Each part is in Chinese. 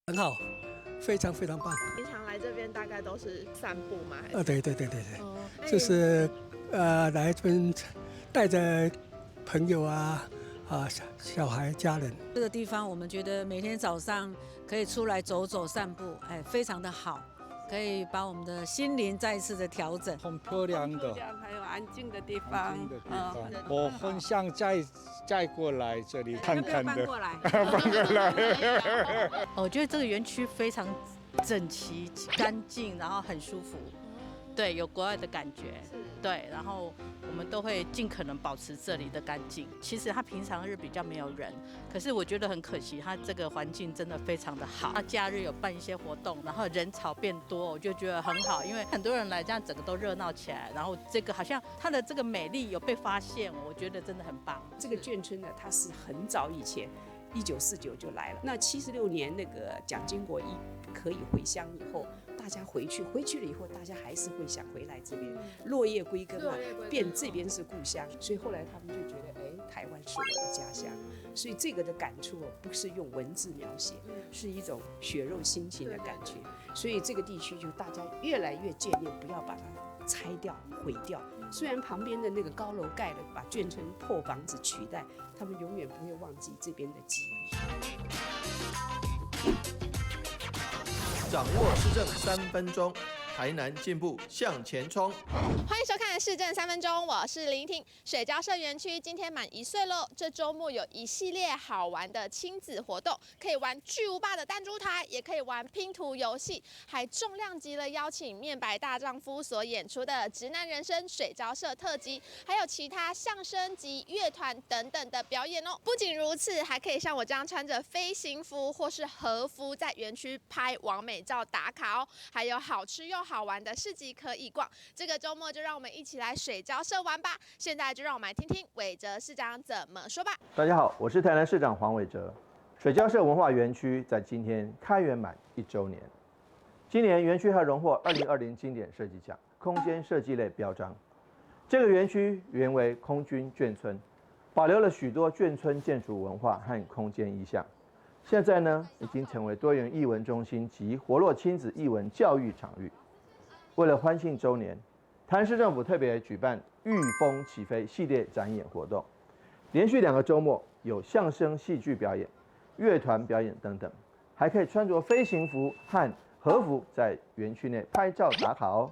很好，非常非常棒。平常来这边大概都是散步吗？对，哦，就是来这边带着朋友小孩、家人。这个地方我们觉得每天早上可以出来走走散步，非常的好，可以把我们的心灵再一次的调整。很漂亮的，还有安静的地方。我很想再过来这里看看的。搬过来。我觉得这个园区非常整齐、干净，然后很舒服。对，有国外的感觉。对，然后我们都会尽可能保持这里的干净。其实它平常日比较没有人，可是我觉得很可惜，它这个环境真的非常的好。它假日有办一些活动，然后人潮变多，我就觉得很好，因为很多人来，这样整个都热闹起来。然后这个好像它的这个美丽有被发现，我觉得真的很棒。这个眷村呢，它是很早以前，1949就来了。那76年那个蒋经国可以回乡以后，大家回去了以后，大家还是会想回来这边，落叶归根嘛，变这边是故乡，所以后来他们就觉得，台湾是我的家乡，所以这个的感触不是用文字描写，是一种血肉心情的感觉，所以这个地区就大家越来越眷恋，不要把它拆掉、毁掉。虽然旁边的那个高楼盖了，把眷村破房子取代，他们永远不会忘记这边的记忆。掌握市政3分钟，台南进步向前冲。欢迎收看《市政3分钟》，我是林婷。水交社园区今天满1岁喽，这周末有一系列好玩的亲子活动，可以玩巨无霸的弹珠台，也可以玩拼图游戏，还重量级了邀请面白大丈夫所演出的《直男人生》水交社特辑，还有其他相声及乐团等等的表演哦。不仅如此，还可以像我这样穿着飞行服或是和服，在园区拍完美照打卡哦。还有好吃又好玩的市集可以逛。这个周末就让我们一起来水交社玩吧。现在就让我们来听听伟哲市长怎么说吧。大家好，我是台南市长黄伟哲。水交社文化园区在今天开园满1周年。今年园区还荣获2020经典设计奖空间设计类标章。这个园区原为空军眷村，保留了许多眷村建筑文化和空间意象。现在呢，已经成为多元艺文中心及活络亲子艺文教育场域。为了欢庆周年，台南市政府特别举办“御风起飞”系列展演活动，连续2个周末有相声、戏剧表演、乐团表演等等，还可以穿着飞行服和和服在园区内拍照打卡哦。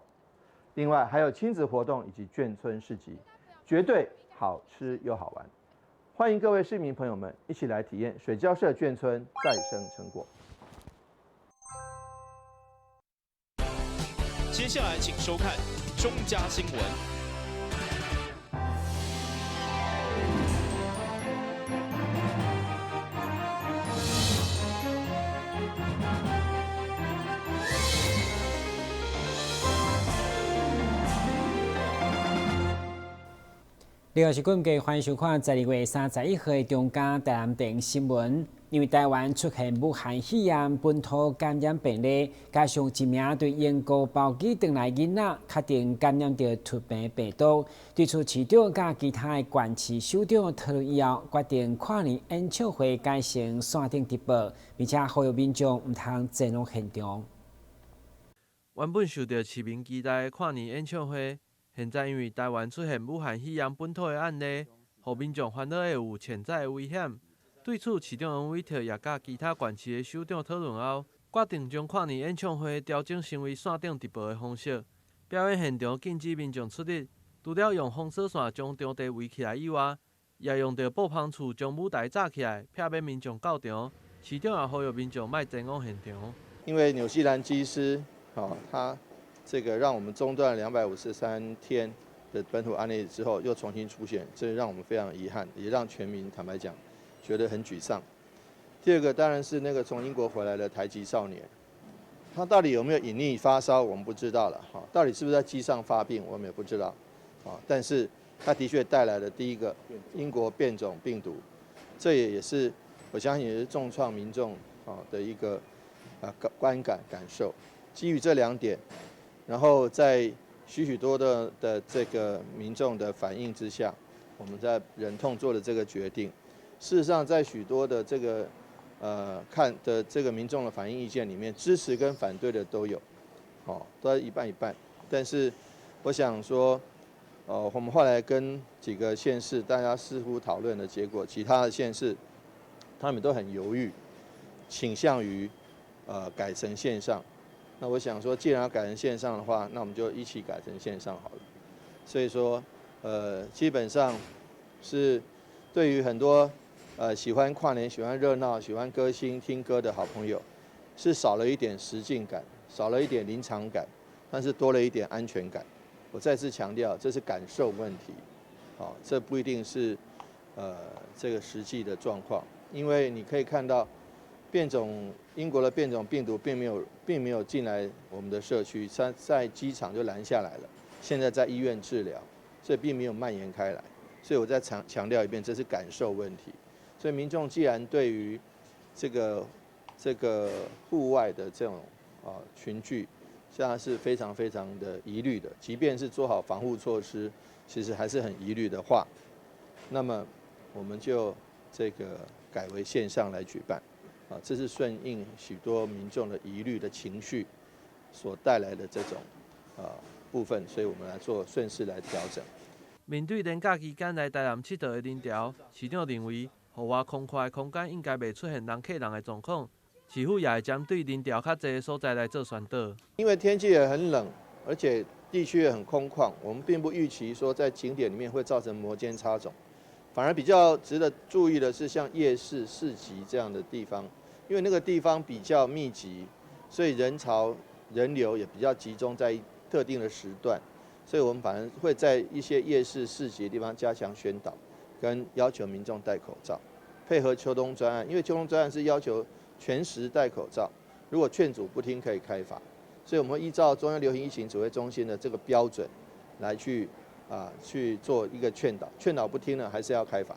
另外还有亲子活动以及眷村市集，绝对好吃又好玩。欢迎各位市民朋友们一起来体验水交社眷村再生成果。接下来请收看中嘉新闻。你好，是观众，欢迎收看12月31号的中嘉台南电新闻。因为台湾出现武汉肺炎本土感染病例，加上一名对英国包机回来囡仔确定感染到突变病毒，对此市长甲其他的县市首长讨论以后，决定跨年演唱会改成线顶直播，并且呼吁民众唔通前往现场。原本受到市民期待的跨年演唱会，现在因为台湾出现武汉肺炎本土的案例，互民众烦恼会有潜在的危险。对此，市长王伟特也甲其他县市的首长讨论后，决定将跨年演唱会调整成为线顶直播的方式。表演现场禁止民众出入，除了用封锁线将场地围起来以外，也用到布棚厝将舞台架起来，避免民众到场。市长也呼吁民众莫前往现场。因为纽西兰机师，他这个让我们中断253天的本土案例之后，又重新出现，这让我们非常遗憾，也让全民坦白讲觉得很沮丧。第二个当然是那个从英国回来的台籍少年，他到底有没有隐匿发烧，我们不知道了。到底是不是在机上发病，我们也不知道。但是他的确带来了第一个英国变种病毒，这也是我相信也是重创民众的一个观感感受。基于这2点，然后在许多的这个民众的反应之下，我们在忍痛做了这个决定。事实上，在许多的这个看的这个民众的反映意见里面，支持跟反对的都有，都在一半一半。但是我想说，我们后来跟几个县市大家似乎讨论的结果，其他的县市他们都很犹豫，倾向于改成线上。那我想说，既然要改成线上的话，那我们就一起改成线上好了。所以说，基本上是对于很多喜欢跨年、喜欢热闹、喜欢歌星、听歌的好朋友，是少了一点实境感，少了一点临场感，但是多了一点安全感。我再次强调，这是感受问题，这不一定是这个实际的状况，因为你可以看到，英国的变种病毒并没有进来我们的社区，在机场就拦下来了，现在在医院治疗，所以并没有蔓延开来。所以我再强调一遍，这是感受问题。所以民众既然对于这个户外的这种群聚，现在是非常非常的疑虑的，即便是做好防护措施，其实还是很疑虑的话，那么我们就改为线上来举办，这是顺应许多民众的疑虑的情绪所带来的这种部分，所以我们来做顺势来调整。面对连假期间来台南佚佗的人潮，市长认为，户外空旷的空间应该袂出现人客人的状况。市府也会针对人潮较侪的所在来做宣导。因为天气也很冷，而且地区也很空旷，我们并不预期说在景点里面会造成摩肩擦踵，反而比较值得注意的是像夜市、市集这样的地方，因为那个地方比较密集，所以人潮人流也比较集中在特定的时段，所以我们反而会在一些夜市、市集的地方加强宣导，跟要求民众戴口罩，配合秋冬专案，因为秋冬专案是要求全时戴口罩，如果劝阻不听可以开罚，所以我们会依照中央流行疫情指挥中心的这个标准来去做一个劝导，劝导不听呢还是要开罚。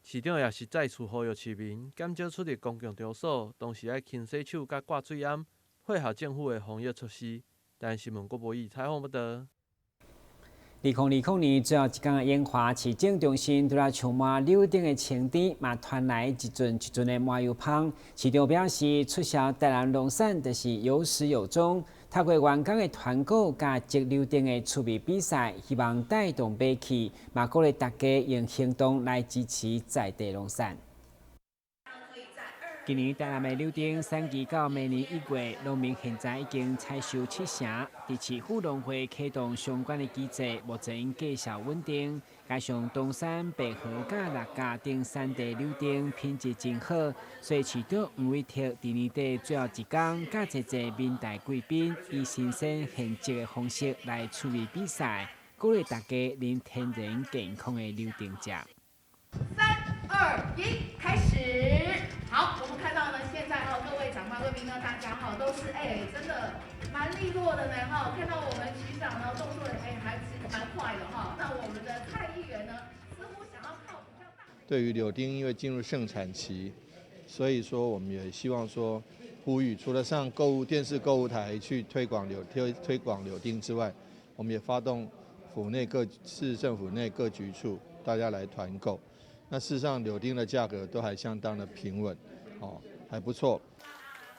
市长也是再次呼吁市民减少出入公共场所，同时要勤洗手、甲挂水罨，配合政府的防疫措施。台湾新闻郭博义采访报道。2020年最后一天的烟花，市政中心除了充满柳丁的青甜，嘛传来一阵一阵的麻油香。市长表示，促销台南农产就是有始有终。透过员工的团购加植柳丁的趣味比赛，希望带动买气，嘛鼓励大家用行动来支持在地农产。今年台南的柳丁产期到明年1月，农民现在已经采收7成。伫市府农会启动相关的机制，目前价销稳定。加上东山、白河、甲六甲等产地柳丁品质真好，所以市长黄伟哲伫年底最后一天，甲一民代贵宾以新鲜现摘的方式来趣味比赛，鼓励大家啉天然健康的柳丁汁。3、2、1，开始。好，我们看到呢，现在各位长官贵宾呢，大家都是真的蛮利落的呢看到我们局长呢动作还蛮快的那我们的蔡议员呢，似乎想要靠比较大。对于柳丁，因为进入盛产期，所以说我们也希望说呼吁，除了上电视购物台去推广柳丁之外，我们也发动市政府内各局处大家来团购。那事实上，柳丁的价格都还相当的平稳，还不错。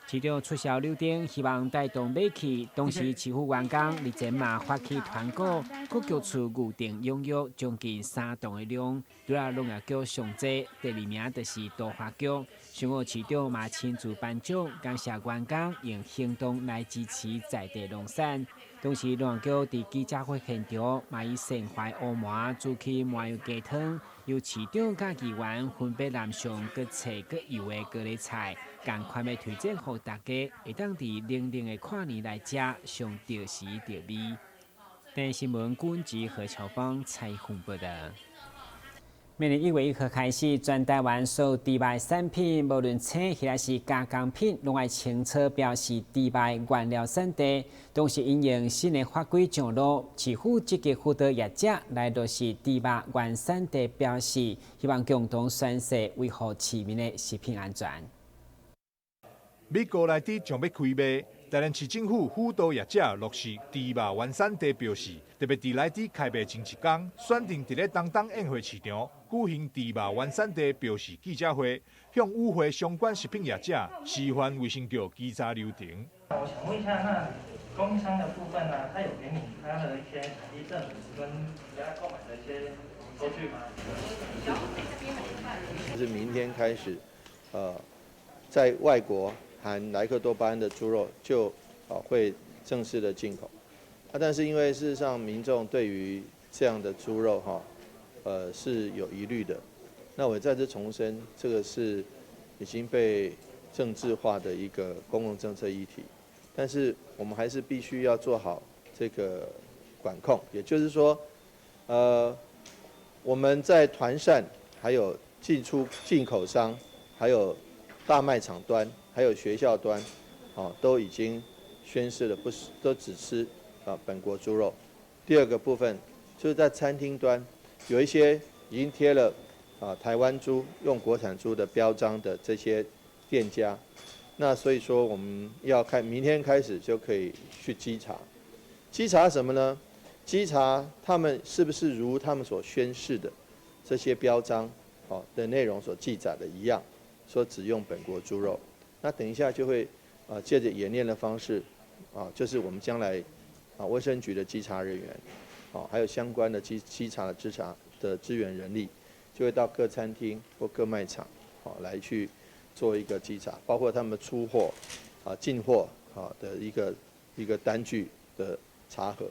市长促销柳丁，希望带动买气，同时市府员工日前嘛发起团购，各局处预定拥有将近3吨的量。除了农业局上济，第2名就是都华局。商务市长嘛亲自颁奖，感谢员工用行动来支持在地农产。同时，农业局伫记者会现场嘛以盛怀乌麻煮起麻油鸡汤，由市长甲议员分别南上各菜各油的高丽菜，赶快要推荐给大家，会当伫冷冷的跨年来吃，上着时着味。台新闻军职何乔芳采访报道。明年1月1号开始，全台湾所有猪肉产品，无论青还是加工品，拢要清楚标示猪肉原料产地。同时，因应新的法规上路，市府积极辅导业者来落实猪肉原产地标示，希望共同宣誓维护市民的食品安全。美国内底将要开卖，台南市政府辅导业者落实猪肉原产地标示，特别伫内地开卖前一天，选定伫咧东东宴会市场举行猪肉原产地标示记者会，向与会相关食品业者示范卫生局稽查流程。我想问一下，那供应商的部分呢，他有给你他的一些产地证明跟其他购买的一些收据吗？就是明天开始，在外国含莱克多巴胺的猪肉就会正式的进口。但是因为事实上民众对于这样的猪肉是有疑虑的，那我在这重申，这个是已经被政治化的一个公共政策议题，但是我们还是必须要做好这个管控，也就是说，我们在团膳还有进口商，还有大卖场端，还有学校端，都已经宣示了都只吃本国猪肉。第二个部分就是在餐厅端，有一些已经贴了台湾猪用国产猪的标章的这些店家，那所以说我们要明天开始就可以去稽查。稽查什么呢？稽查他们是不是如他们所宣示的这些标章的内容所记载的一样，说只用本国猪肉。那等一下就会借着演练的方式就是我们将来卫生局的稽查人员还有相关的稽查的支援人力，就会到各餐厅或各卖场来去做一个稽查，包括他们出货进货的一个单据的查核。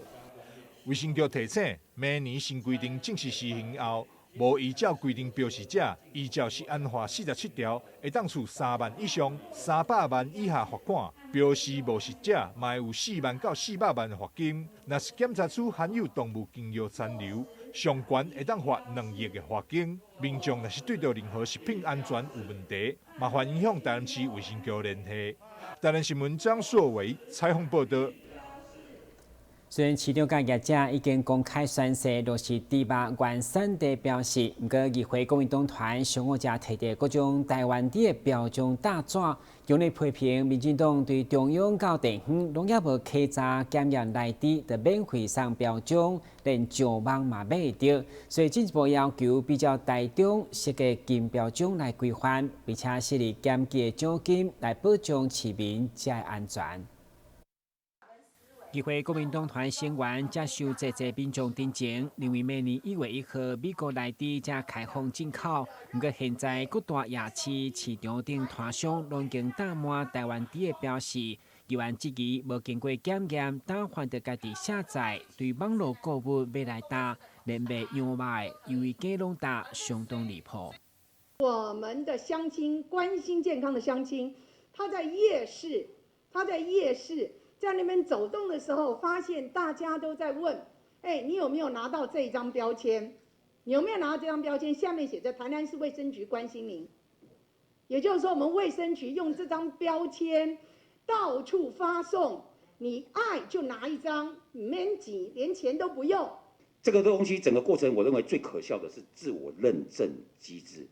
卫生局提醒，明年新规定正式施行后，无依照规定标示者，依照食安法47条，会当处3万以上300万以下罚款；标示无实者，嘛有4万到400万的罚金。若是检查出含有动物精液残留，上悬会当罚2亿的罚金。民众若是对到任何食品安全有问题，麻烦影响台南市卫生局联系。台南新闻张硕伟采访报道。虽然市场甲业者已经公开宣示落实猪肉原产地标示，不过议会国民党团上午才摕到各种台湾猪的标章大纸，用来批评民进党对中央到地方拢也无稽查检验内底的免费送标章，连上网嘛买得，所以进一步要求比较大众设计金标章来规范，并且设立检举奖金来保障市民才会安全。议会国民党团成员接受这民众တင်情，认为明年1月1號美國內地才開放進口，不過現在各大夜市、市場等攤商攏已經打滿台灣豬的標示，議員質疑無經過檢驗，打翻到家己下載，對網絡購物買來打，連賣樣賣，由於價攏大，相當離譜。我們的鄉親關心健康的鄉親，他在夜市。在那邊走動的時候，發現大家都在問：你有沒有拿到這一張標籤？你有沒有拿到這張標籤？下面寫着台南市衛生局關心您。也就是說，我們衛生局用這張標籤到處發送，你愛就拿一張，免幾，連錢都不用。這個東西整個過程，我認為最可笑的是自我認證機制，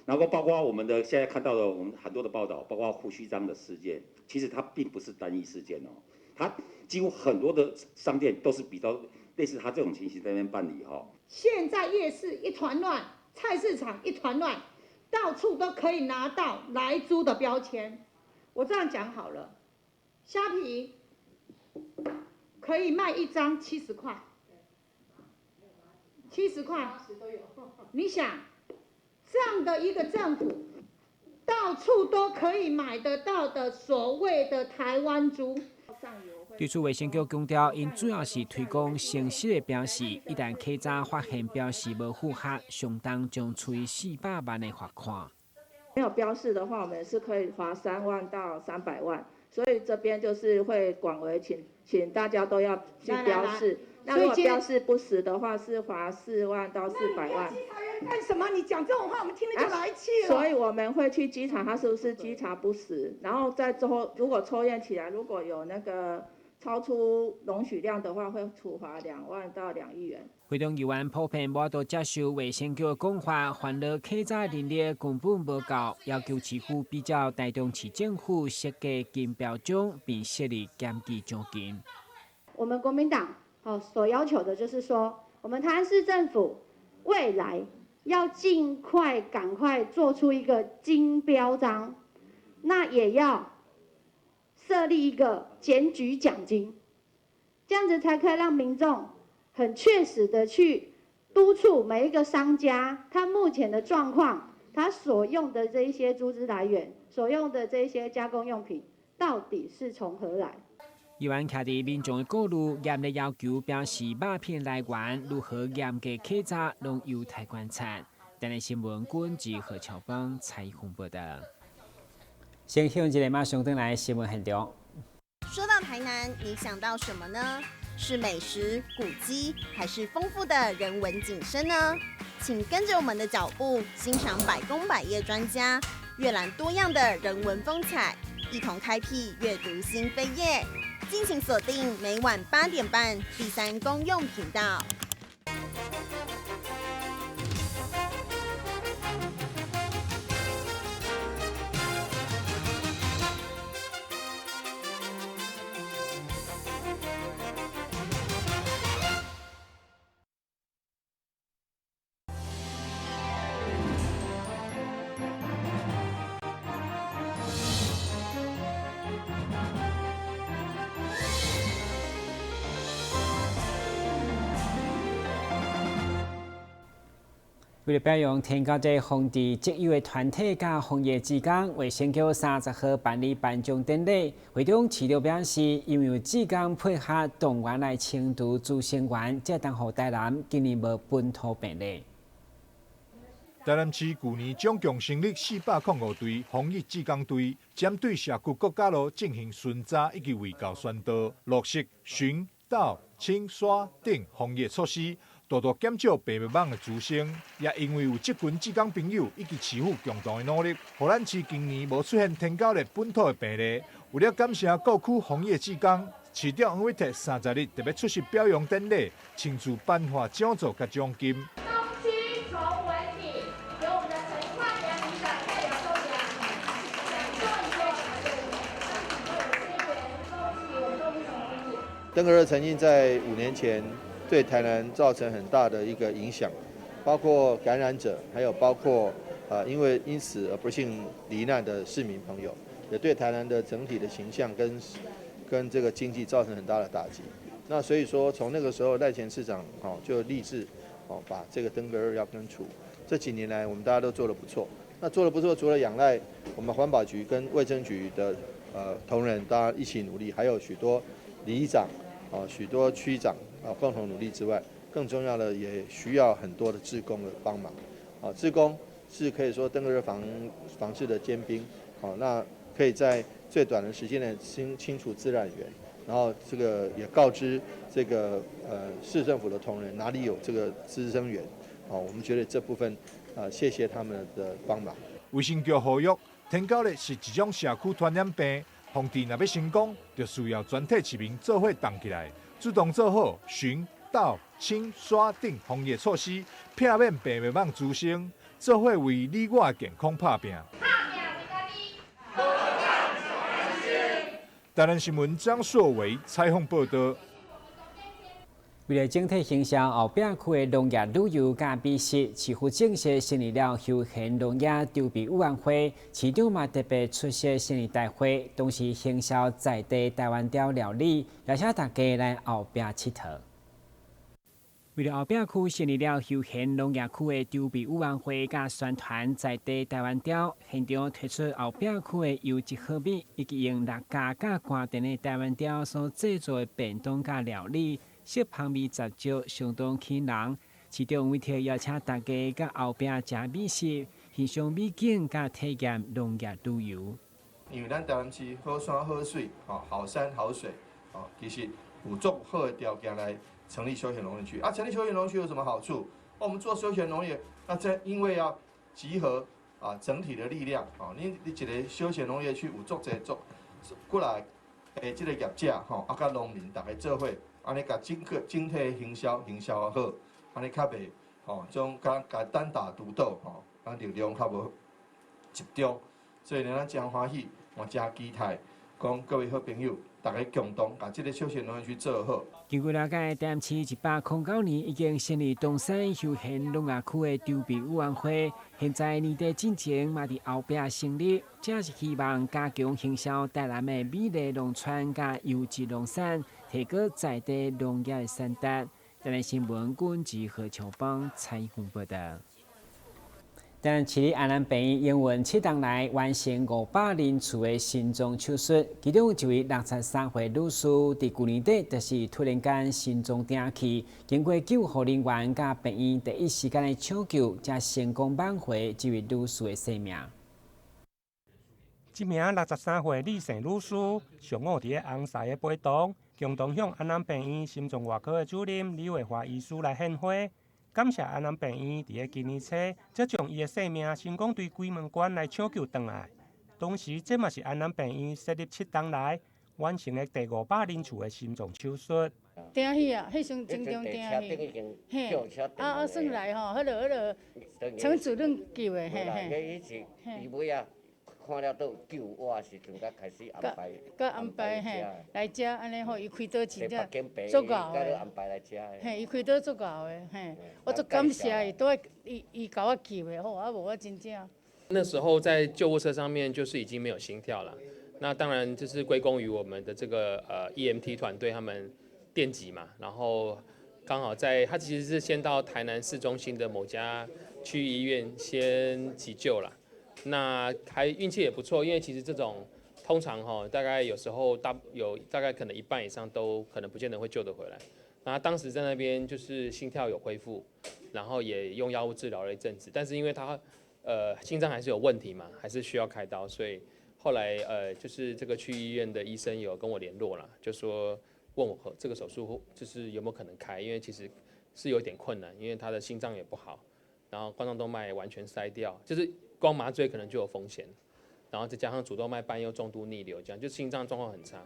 然後包括我們的現在看到的我們很多的報道，包括胡鬚章的事件，其實它並不是單一事件哦，它幾乎很多的商店都是比較類似它這種情形在那邊辦理哈。現在夜市一團亂，菜市場一團亂，到處都可以拿到萊豬的標籤。我這樣講好了，蝦皮可以賣一張70塊，70塊，你想？這樣的一個政府，到處都可以買得到的所謂的台灣豬。對此，衛生局強調，因主要是推廣誠實的標示，一旦稽查發現標示無符合，相當將處以400萬的罰款。沒有標示的話，我們是可以罰3萬到300萬，所以這邊就是會廣為請大家都要去標示。那如果標示不實的話，是罰4萬到400萬。幹什麼？你講這種話，我們聽了就來氣了。所以我們會去稽查，他是不是稽查不實，然後再之後，如果抽驗起來，如果有那個超出容許量的話，會處罰2萬到2億元。会中议员普遍无多接受卫生局的讲法，烦恼客家人力根本无够，要求市府比照台中市政府设计金标奖，并设立检举奖金。我们国民党所要求的就是说，我们台南市政府未来要尽快赶快做出一个金标章，那也要设立一个检举奖金，这样子才可以让民众很确实的去督促每一个商家，他目前的状况，他所用的这一些猪只来源，所用的这些加工用品，到底是从何来？议员徛伫民众的顾虑，严厉要求表示鸦片来源如何严格克查，拢有待观察。台南新闻管及何超邦采访报道。先向一个马上登来新闻现场。说到台南，你想到什么呢？是美食、古迹，还是丰富的人文景深呢？请跟着我们的脚步，欣赏百工百业专家阅览多样的人文风采，一同开辟阅读新飞页。敬请锁定每晚8点半第3公用频道。为了表扬天高在防治疾友的团体甲防疫志工，卫生局30号办理颁奖典礼。会中市长表示，因为志工配合动员来清除助生源，才当予台南今年无本土病例。台南市去年总共成立405队防疫志工队，针对社区各角落进行巡查以及卫教宣导，落实巡、导、清、刷等防疫措施。大大减少白目网的滋生，也因为有这群志工朋友以及市府共同的努力，互咱市今年无出现天狗的本土的病例。为了感谢各区防疫志工，市长黄伟哲30日特别出席表扬典礼，亲自颁发奖座甲奖金。东区从文体由我们的陈焕良里长代表抽奖，登革热曾经在5年前对台南造成很大的一个影响，包括感染者，还有包括因此而不幸罹难的市民朋友，也对台南的整体的形象跟这个经济造成很大的打击。那所以说，从那个时候赖前市长就立志把这个登革热要根除。这几年来，我们大家都做得不错。那做得不错，除了仰赖我们环保局跟卫生局的同仁大家一起努力，还有许多里长许多区长共同努力之外，更重要的也需要很多的志工的帮忙。志工是可以说登革热防治的尖兵，那可以在最短的时间内清除自然源，然后这个也告知这个市政府的同仁哪里有这个滋生源，我们觉得这部分谢谢他们的帮忙。卫生局呼吁，天狗热是一种社区传染病。防治若要成功，就需要全体市民做伙动起来，主动做好巡、导、清、刷等防疫措施，避免白目网滋生，做伙为你我的健康打拼。台南新闻张硕维采访报道。为了整体形象，后壁区的农业旅游甲美食，市府正式成立了休闲农业筹备委员会，市长嘛特别出席成立大会，同时行销在地台湾调料理，邀请大家来后壁佚佗。为了后壁区成立了休闲农业区的筹备委员会，甲宣传在地台湾调，现场推出后壁区的优质好米，以及用6家甲寒电的台湾调所制作的便当甲料理。色香味杂足，相当吸引人。市长为特邀请大家到后壁食美食，欣赏美景，甲体验农业旅游。因为咱台湾市好山好水，好山好水，其实有足好的条件来成立休闲农业区。成立休闲农业区有什么好处？我们做休闲农业，因为要集合整体的力量，你一个休闲农业区有足侪过来这个业者，甲农民大家做伙。安尼甲整体行销好，安尼较袂种简单打独斗咱力量较无集中，所以呢，咱真欢喜，我真期待，讲各位好朋友，大家共同把这个休闲农园区做好。经过了解，台南市109年已经成立东山休闲农业区的筹备委员会，现在年底进程嘛伫后壁成立，正是希望加强行销台南的美丽农村甲优质农产，提高在地农业的产值。台南新闻管及何秋芳采访报道。台南市立安南病院营运7天来完成500人次的心脏手术，其中一位63岁女士，伫去年底就是突然间心脏停气，经过救护人员甲病院第一时间的抢救，才成功挽回这位女士的生命。这名63岁李姓女士，上午伫红赛的陪同，共同向安南病院心脏外科的主任李伟华医师来献花。感谢安南病院伫个今年初，才将伊的性命成功对鬼门关来抢救回来。同时，这嘛是安南病院设立7天来完成的第500人次的心脏手术。惊喜啊！迄时真正惊喜。嘿，算来吼，迄落陈主任救的，嘿嘿。伊尾啊，看了都救我时阵，才开始安排。甲安排嘿，来遮安尼吼，伊开刀真正足够的。安排来遮的。嘿，伊开刀足够的，嘿，我足感谢伊，都伊甲我救的，吼，啊无我真正。那时候在救护车上面就是已经没有心跳了，那当然就是归功于我们的这个EMT 团队他们电击嘛，然后刚好他其实是先到台南市中心的某家区域医院先急救了。那还运气也不错，因为其实这种通常大概有时候大概可能一半以上都可能不见得会救得回来。那他当时在那边就是心跳有恢复，然后也用药物治疗了一阵子，但是因为他心脏还是有问题嘛，还是需要开刀，所以后来就是这个区医院的医生有跟我联络了，就说问我这个手术就是有没有可能开，因为其实是有点困难，因为他的心脏也不好，然后冠状动脉完全塞掉，就是光麻醉可能就有风险，然后再加上主动脉瓣又重度逆流，这样就心脏状况很差。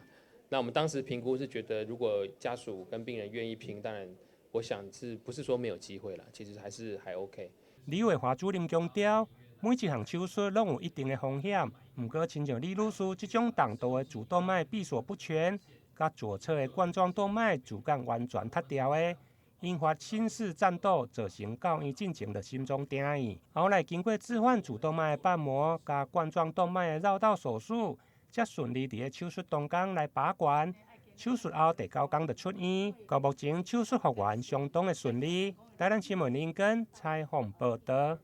那我们当时评估是觉得，如果家属跟病人愿意拼，当然我想是不是说没有机会啦，其实还 OK。李伟华主任强调，每一项手术拢有一定的风险，不过亲像李女士这种重度的主动脉闭锁不全，甲左侧的冠状动脉主干完全塌掉的。引发心室颤抖，造成到医进前的心脏停去，后来经过置换主动脉瓣膜加冠状动脉的绕道手术，才顺利伫个手术当天来把关。手术后第9天就出院，到目前手术复原相当的顺利。台南新闻林根采访报道。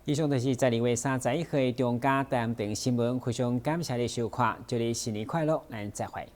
以上就是在2月31日中加台南新闻，非常感谢你收看，祝你新年快乐，咱再会。